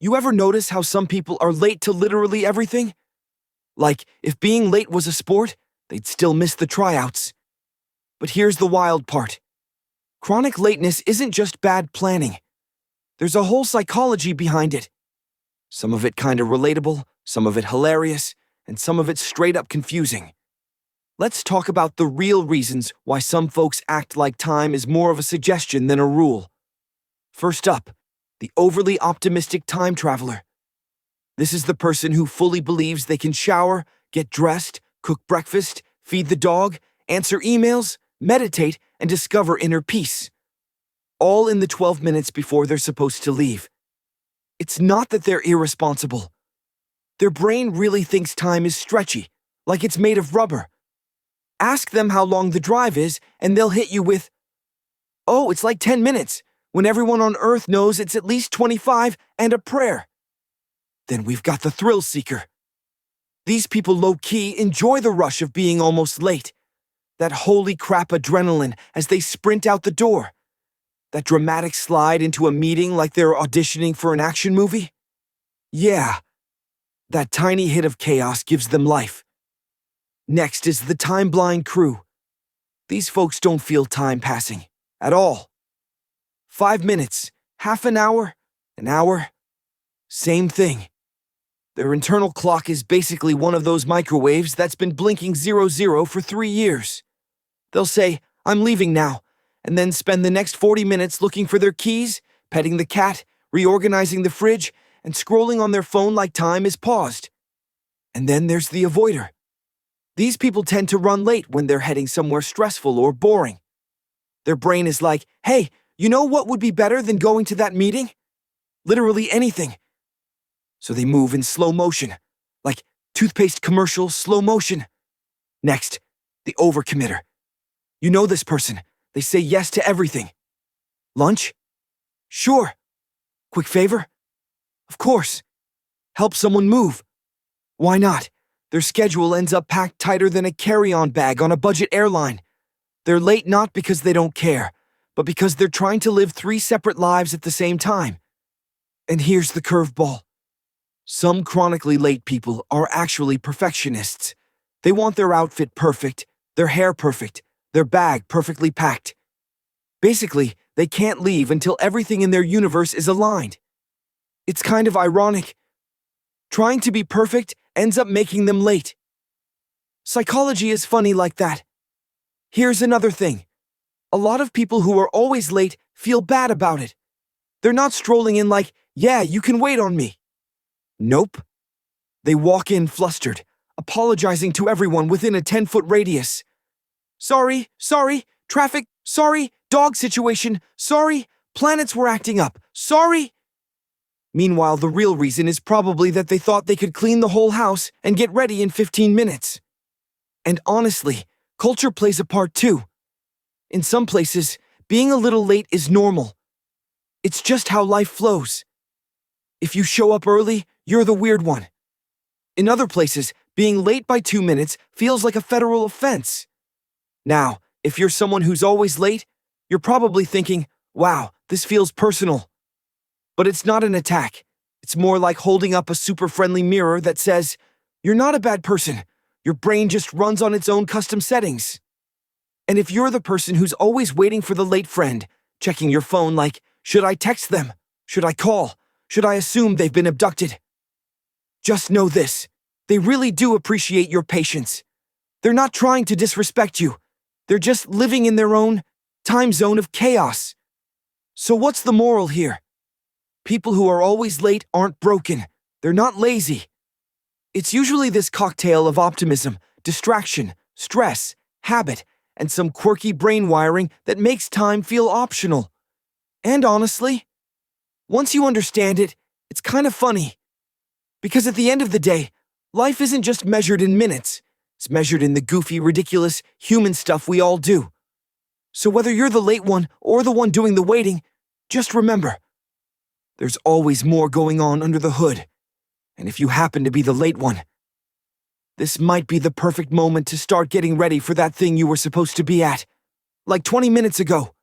You ever notice how some people are late to literally everything? Like, if being late was a sport, they'd still miss the tryouts. But here's the wild part. Chronic lateness isn't just bad planning. There's a whole psychology behind it. Some of it kinda relatable, some of it hilarious, and some of it straight up confusing. Let's talk about the real reasons why some folks act like time is more of a suggestion than a rule. First up, the overly optimistic time traveler. This is the person who fully believes they can shower, get dressed, cook breakfast, feed the dog, answer emails, meditate, and discover inner peace. All in the 12 minutes before they're supposed to leave. It's not that they're irresponsible. Their brain really thinks time is stretchy, like it's made of rubber. Ask them how long the drive is, and they'll hit you with, "Oh, it's like 10 minutes, when everyone on Earth knows it's at least 25 and a prayer." Then we've got the thrill seeker. These people low-key enjoy the rush of being almost late. That holy crap adrenaline as they sprint out the door. That dramatic slide into a meeting like they're auditioning for an action movie. Yeah, that tiny hit of chaos gives them life. Next is the time-blind crew. These folks don't feel time passing at all. 5 minutes, half an hour, same thing. Their internal clock is basically one of those microwaves that's been blinking 00 for 3 years. They'll say, "I'm leaving now," and then spend the next 40 minutes looking for their keys, petting the cat, reorganizing the fridge, and scrolling on their phone like time is paused. And then there's the avoider. These people tend to run late when they're heading somewhere stressful or boring. Their brain is like, "Hey, you know what would be better than going to that meeting? Literally anything." So they move in slow motion, like toothpaste commercial slow motion. Next, the overcommitter. You know this person. They say yes to everything. Lunch? Sure. Quick favor? Of course. Help someone move? Why not? Their schedule ends up packed tighter than a carry-on bag on a budget airline. They're late not because they don't care, but because they're trying to live 3 separate lives at the same time. And here's the curveball. Some chronically late people are actually perfectionists. They want their outfit perfect, their hair perfect, their bag perfectly packed. Basically, they can't leave until everything in their universe is aligned. It's kind of ironic. Trying to be perfect ends up making them late. Psychology is funny like that. Here's another thing. A lot of people who are always late feel bad about it. They're not strolling in like, "Yeah, you can wait on me." Nope. They walk in flustered, apologizing to everyone within a 10-foot radius. Sorry, traffic, sorry, dog situation, sorry, planets were acting up, sorry. Meanwhile, the real reason is probably that they thought they could clean the whole house and get ready in 15 minutes. And honestly, culture plays a part too. In some places, being a little late is normal. It's just how life flows. If you show up early, you're the weird one. In other places, being late by 2 minutes feels like a federal offense. Now, if you're someone who's always late, you're probably thinking, "Wow, this feels personal." But it's not an attack. It's more like holding up a super friendly mirror that says, "You're not a bad person. Your brain just runs on its own custom settings." And if you're the person who's always waiting for the late friend, checking your phone like, "Should I text them? Should I call? Should I assume they've been abducted?" Just know this. They really do appreciate your patience. They're not trying to disrespect you. They're just living in their own time zone of chaos. So what's the moral here? People who are always late aren't broken. They're not lazy. It's usually this cocktail of optimism, distraction, stress, habit, and some quirky brain wiring that makes time feel optional. And honestly, once you understand it, it's kind of funny. Because at the end of the day, life isn't just measured in minutes. It's measured in the goofy, ridiculous, human stuff we all do. So whether you're the late one or the one doing the waiting, just remember, there's always more going on under the hood. And if you happen to be the late one, this might be the perfect moment to start getting ready for that thing you were supposed to be at, like 20 minutes ago.